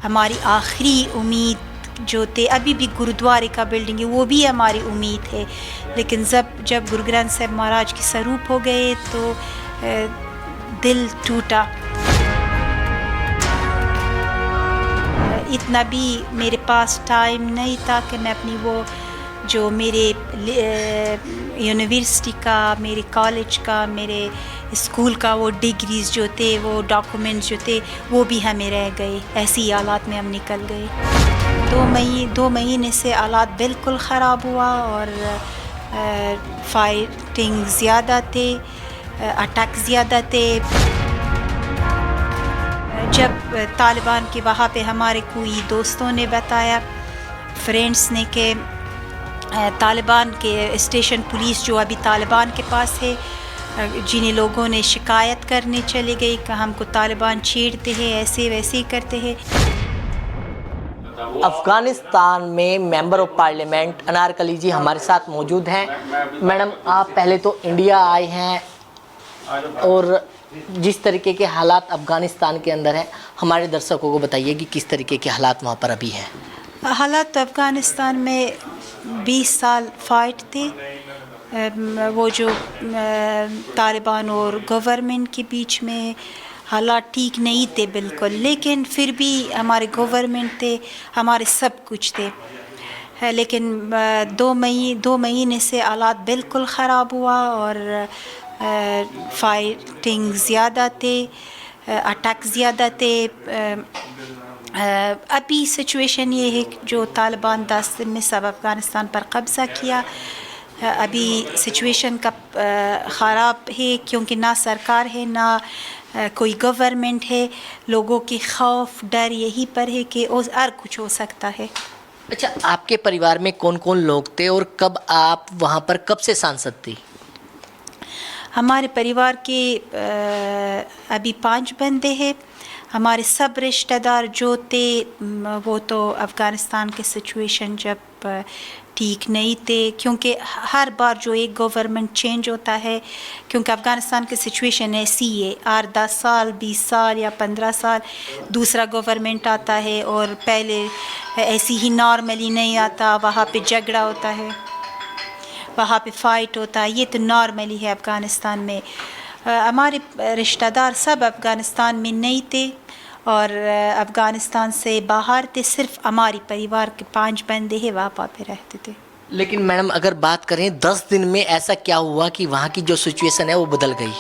हमारी आखिरी उम्मीद जो थे, अभी भी गुरुद्वारे का बिल्डिंग है वो भी हमारी उम्मीद है, लेकिन जब गुरु ग्रंथ साहिब महाराज के स्वरूप हो गए तो दिल टूटा। इतना भी मेरे पास टाइम नहीं था कि मैं अपनी वो जो मेरे यूनिवर्सिटी का, मेरे कॉलेज का, मेरे स्कूल का वो डिग्रीज़ जो थे, वो डॉक्यूमेंट्स जो थे, वो भी हमें रह गए। ऐसी हालात में हम निकल गए। 2 महीने से हालात बिल्कुल ख़राब हुआ और फाइटिंग ज़्यादा थे, अटैक ज़्यादा थे। जब तालिबान के वहाँ पे हमारे कोई दोस्तों ने बताया, फ्रेंड्स ने, कि तालिबान के स्टेशन पुलिस जो अभी तालिबान के पास है, जिन्हें लोगों ने शिकायत करने चले गए कि हमको तालिबान छेड़ते हैं, ऐसे वैसे करते हैं। अफ़गानिस्तान में मेंबर ऑफ पार्लियामेंट अनारकली जी हमारे साथ मौजूद हैं। मैडम, आप पहले तो इंडिया आए हैं और जिस तरीके के हालात अफ़गानिस्तान के अंदर हैं, हमारे दर्शकों को बताइए कि किस तरीके के हालात वहाँ पर अभी हैं। हालात तो अफ़गानिस्तान में 20 साल फाइट थे, वो जो तालिबान और गवर्नमेंट के बीच में हालात ठीक नहीं थे बिल्कुल, लेकिन फिर भी हमारे गवर्नमेंट थे, हमारे सब कुछ थे। लेकिन 2 महीने से हालात बिल्कुल ख़राब हुआ और फाइटिंग ज़्यादा थे, अटैक ज़्यादा थे। अभी सिचुएशन ये है कि जो तालिबान 10 दिन में सब अफ़गानिस्तान पर कब्ज़ा किया, अभी सिचुएशन का ख़राब है, क्योंकि ना सरकार है, ना कोई गवर्नमेंट है। लोगों के खौफ, डर यही पर है कि और कुछ हो सकता है। अच्छा, आपके परिवार में कौन कौन लोग थे और कब आप वहाँ पर कब से सांसद थी? हमारे परिवार के अभी 5 बंदे हैं। हमारे सब रिश्तेदार जो थे वो तो अफ़गानिस्तान के सिचुएशन जब ठीक नहीं थे, क्योंकि हर बार जो एक गवर्नमेंट चेंज होता है, क्योंकि अफ़गानिस्तान की सिचुएशन ऐसी है, 8-10 साल, 20 साल या 15 साल दूसरा गवर्नमेंट आता है और पहले ऐसी ही नॉर्मली नहीं आता, वहाँ पे झगड़ा होता है, वहाँ पे फ़ाइट होता है। ये तो नॉर्मली है अफ़गानिस्तान में। हमारे रिश्तेदार सब अफ़गानिस्तान में नहीं थे और अफ़गानिस्तान से बाहर थे। सिर्फ हमारी परिवार के 5 बंदे हैं वहाँ पे रहते थे। लेकिन मैडम, अगर बात करें 10 दिन में ऐसा क्या हुआ कि वहाँ की जो सिचुएशन है वो बदल गई?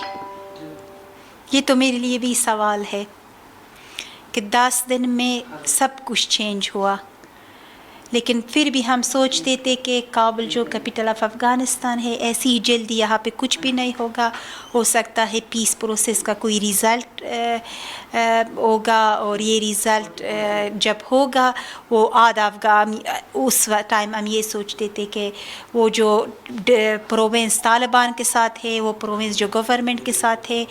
ये तो मेरे लिए भी सवाल है कि 10 दिन में सब कुछ चेंज हुआ, लेकिन फिर भी हम सोचते थे कि काबुल जो कैपिटल ऑफ अफ़गानिस्तान है, ऐसी ही जल्दी यहाँ पे कुछ भी नहीं होगा। हो सकता है पीस प्रोसेस का कोई रिज़ल्ट होगा और ये रिज़ल्ट जब होगा वो आधा उस टाइम हम ये सोचते थे कि वो जो प्रोविंस तालिबान के साथ है, वो प्रोविंस जो गवर्नमेंट के साथ है,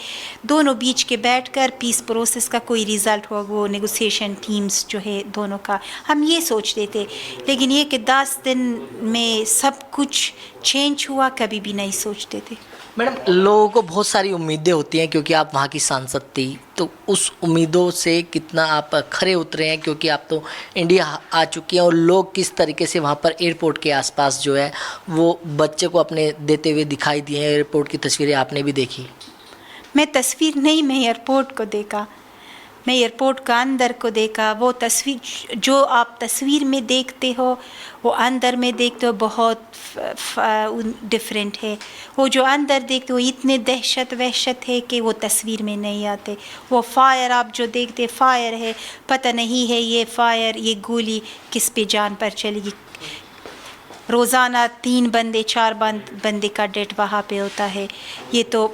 दोनों बीच के बैठकर पीस प्रोसेस का कोई रिज़ल्ट होगा, वो नेगोशिएशन टीम्स जो है दोनों का, हम ये सोचते थे। लेकिन ये कि 10 दिन में सब कुछ चेंज हुआ, कभी भी नहीं सोचते थे। मैडम, लोगों को बहुत सारी उम्मीदें होती हैं क्योंकि आप वहाँ की सांसद थी, तो उस उम्मीदों से कितना आप खरे उतरे हैं? क्योंकि आप तो इंडिया आ चुकी हैं और लोग किस तरीके से वहाँ पर एयरपोर्ट के आसपास जो है वो बच्चे को अपने देते हुए दिखाई दिए हैं। एयरपोर्ट की तस्वीरें आपने भी देखी। मैं तस्वीर नहीं, मैं एयरपोर्ट को देखा, मैं एयरपोर्ट का अंदर को देखा। वो तस्वीर जो आप तस्वीर में देखते हो वो अंदर में देखते हो बहुत डिफरेंट है। वो जो अंदर देखते हो इतने दहशत वहशत है कि वो तस्वीर में नहीं आते। वो फायर आप जो देखते, फायर है, पता नहीं है ये फायर, ये गोली किस पे जान पर चलेगी। रोज़ाना 3 बंदे 4 बंदे का डेथ वहाँ पे होता है। ये तो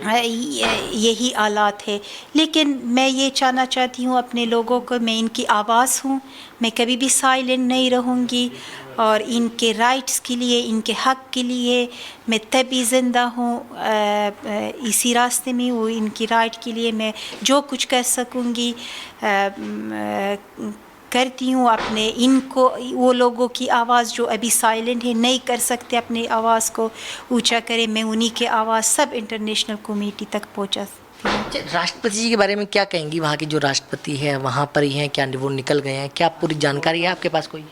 यही हालात है। लेकिन मैं ये कहना चाहती हूँ अपने लोगों को, मैं इनकी आवाज़ हूँ, मैं कभी भी साइलेंट नहीं रहूँगी और इनके राइट्स के लिए, इनके हक़ के लिए मैं तभी ज़िंदा हूँ, इसी रास्ते में वो इनकी राइट के लिए मैं जो कुछ कर सकूँगी करती हूँ। अपने इनको, वो लोगों की आवाज़ जो अभी साइलेंट है, नहीं कर सकते अपनी आवाज़ को ऊंचा करें, मैं उन्हीं की आवाज़ सब इंटरनेशनल कम्युनिटी तक सकती हूँ। राष्ट्रपति जी के बारे में क्या कहेंगी? वहाँ की जो राष्ट्रपति है वहाँ पर ही हैं, क्या वो निकल गए हैं? क्या पूरी जानकारी है आपके पास कोई?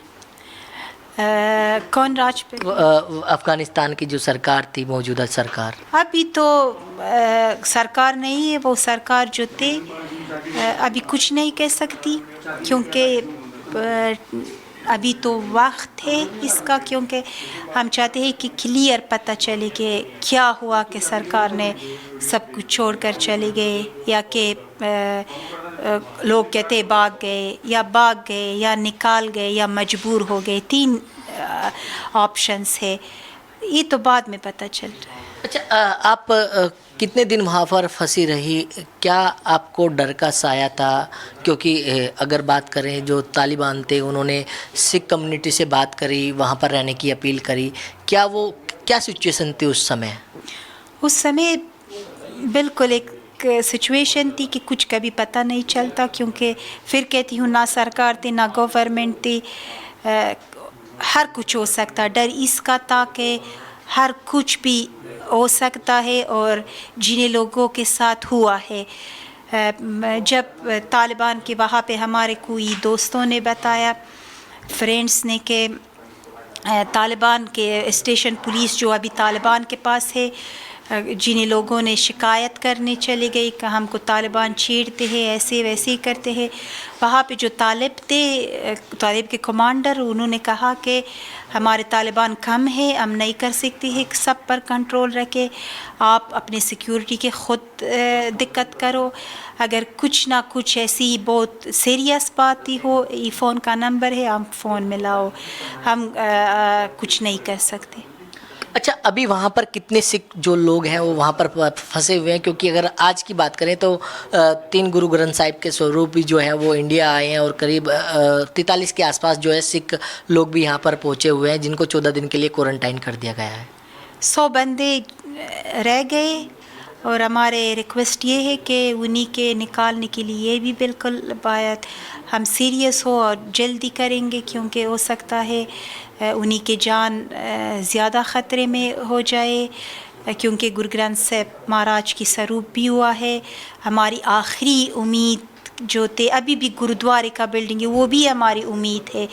कौन राष्ट्रपति? अफगानिस्तान की जो सरकार थी, मौजूदा सरकार। अभी तो सरकार नहीं है, वो सरकार जो थे अभी कुछ नहीं कह सकती, क्योंकि अभी तो वक्त है इसका, क्योंकि हम चाहते हैं कि क्लियर पता चले कि क्या हुआ कि सरकार ने सब कुछ छोड़कर चले गए, या कि लोग कहते भाग गए या निकाल गए या मजबूर हो गए। 3 ऑप्शंस है, ये तो बाद में पता चल रहा है। अच्छा, आप कितने दिन वहाँ पर फंसी रही? क्या आपको डर का साया था? क्योंकि अगर बात करें, जो तालिबान थे उन्होंने सिख कम्युनिटी से बात करी, वहाँ पर रहने की अपील करी। क्या सिचुएशन थी उस समय? उस समय बिल्कुल एक सिचुएशन थी कि कुछ कभी पता नहीं चलता, क्योंकि फिर कहती हूँ ना सरकार थी ना गवर्नमेंट थी, हर कुछ हो सकता। डर इसका था कि हर कुछ भी हो सकता है, और जिन लोगों के साथ हुआ है, जब तालिबान के वहाँ पे हमारे कोई दोस्तों ने बताया, फ्रेंड्स ने, कि तालिबान के स्टेशन पुलिस जो अभी तालिबान के पास है, जिन लोगों ने शिकायत करने चले गए कि हमको तालिबान छेड़ते हैं, ऐसे वैसे करते हैं। वहाँ पे जो तालिब के कमांडर, उन्होंने कहा कि हमारे तालिबान कम है, हम नहीं कर सकते हैं सब पर कंट्रोल रखे, आप अपने सिक्योरिटी के ख़ुद दिक्कत करो, अगर कुछ ना कुछ ऐसी बहुत सीरियस बात ही हो, ये फ़ोन का नंबर है, हम फ़ोन में लाओ, हम कुछ नहीं कर सकते। अच्छा, अभी वहाँ पर कितने सिख जो लोग हैं वो वहाँ पर फंसे हुए हैं? क्योंकि अगर आज की बात करें तो 3 गुरु ग्रंथ साहिब के स्वरूप भी जो है वो इंडिया आए हैं, और करीब 43 के आसपास जो है सिख लोग भी यहाँ पर पहुँचे हुए हैं, जिनको 14 दिन के लिए क्वारंटाइन कर दिया गया है। 100 बंदे रह गए, और हमारे रिक्वेस्ट ये है कि उन्हीं के निकालने के लिए भी बिल्कुल बात हम सीरियस हो और जल्दी करेंगे, क्योंकि हो सकता है उन्हीं के जान ज़्यादा ख़तरे में हो जाए, क्योंकि गुरु ग्रंथ साहिब महाराज की स्वरूप भी हुआ है। हमारी आखिरी उम्मीद जो थे, अभी भी गुरुद्वारे का बिल्डिंग है, वो भी हमारी उम्मीद है,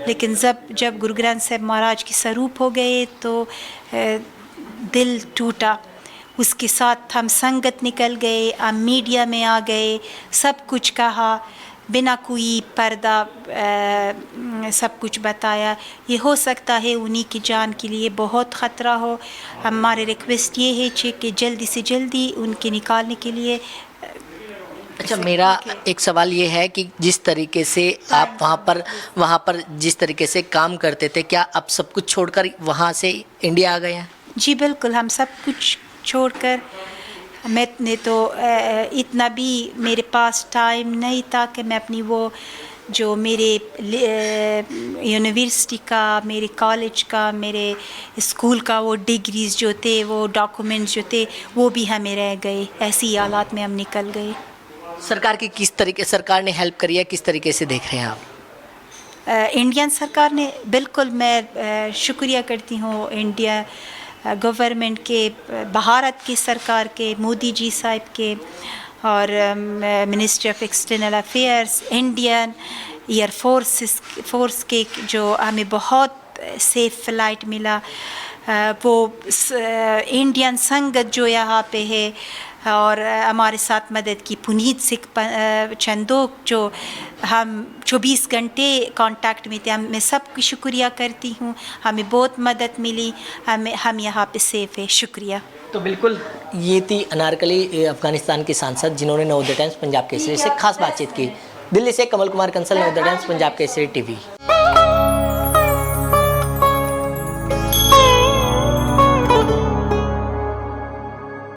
लेकिन जब गुरु ग्रंथ साहिब महाराज की स्वरूप हो गए तो दिल टूटा। उसके साथ हम संगत निकल गए, हम मीडिया में आ गए, सब कुछ कहा, बिना कोई पर्दा सब कुछ बताया। ये हो सकता है उन्हीं की जान के लिए बहुत ख़तरा हो। हमारे रिक्वेस्ट ये है कि जल्दी से जल्दी उनके निकालने के लिए। अच्छा, मेरा एक सवाल ये है कि जिस तरीके से आप वहाँ पर जिस तरीके से काम करते थे, क्या आप सब कुछ छोड़कर वहाँ से इंडिया आ गए हैं? जी बिल्कुल, हम सब कुछ छोड़कर, मैंने तो इतना भी मेरे पास टाइम नहीं था कि मैं अपनी वो जो मेरे यूनिवर्सिटी का, मेरे कॉलेज का, मेरे स्कूल का वो डिग्रीज़ जो थे, वो डॉक्यूमेंट्स जो थे, वो भी हमें रह गए। ऐसी हालात में हम निकल गए। सरकार ने हेल्प करी है, किस तरीके से देख रहे हैं आप? इंडियन सरकार ने बिल्कुल, मैं शुक्रिया करती हूँ इंडिया गवर्नमेंट के, भारत की सरकार के, मोदी जी साहब के, और ministry of external affairs, Indian air force के, जो हमें बहुत सेफ फ्लाइट मिला, वो इंडियन संगत जो यहाँ पे है, और हमारे साथ मदद की पुनीत सिख चंदोक, जो हम 24 घंटे कांटेक्ट में थे। मैं सबकी शुक्रिया करती हूँ, हमें बहुत मदद मिली, हम यहाँ पे सेफ है। शुक्रिया। तो बिल्कुल, ये थी अनारकली अफगानिस्तान की सांसद, जिन्होंने नवोदय टाइम्स पंजाब केसरी से खास बातचीत की। दिल्ली से कमल कुमार कंसल, नवोदय टाइम्स पंजाब केसरी टीवी।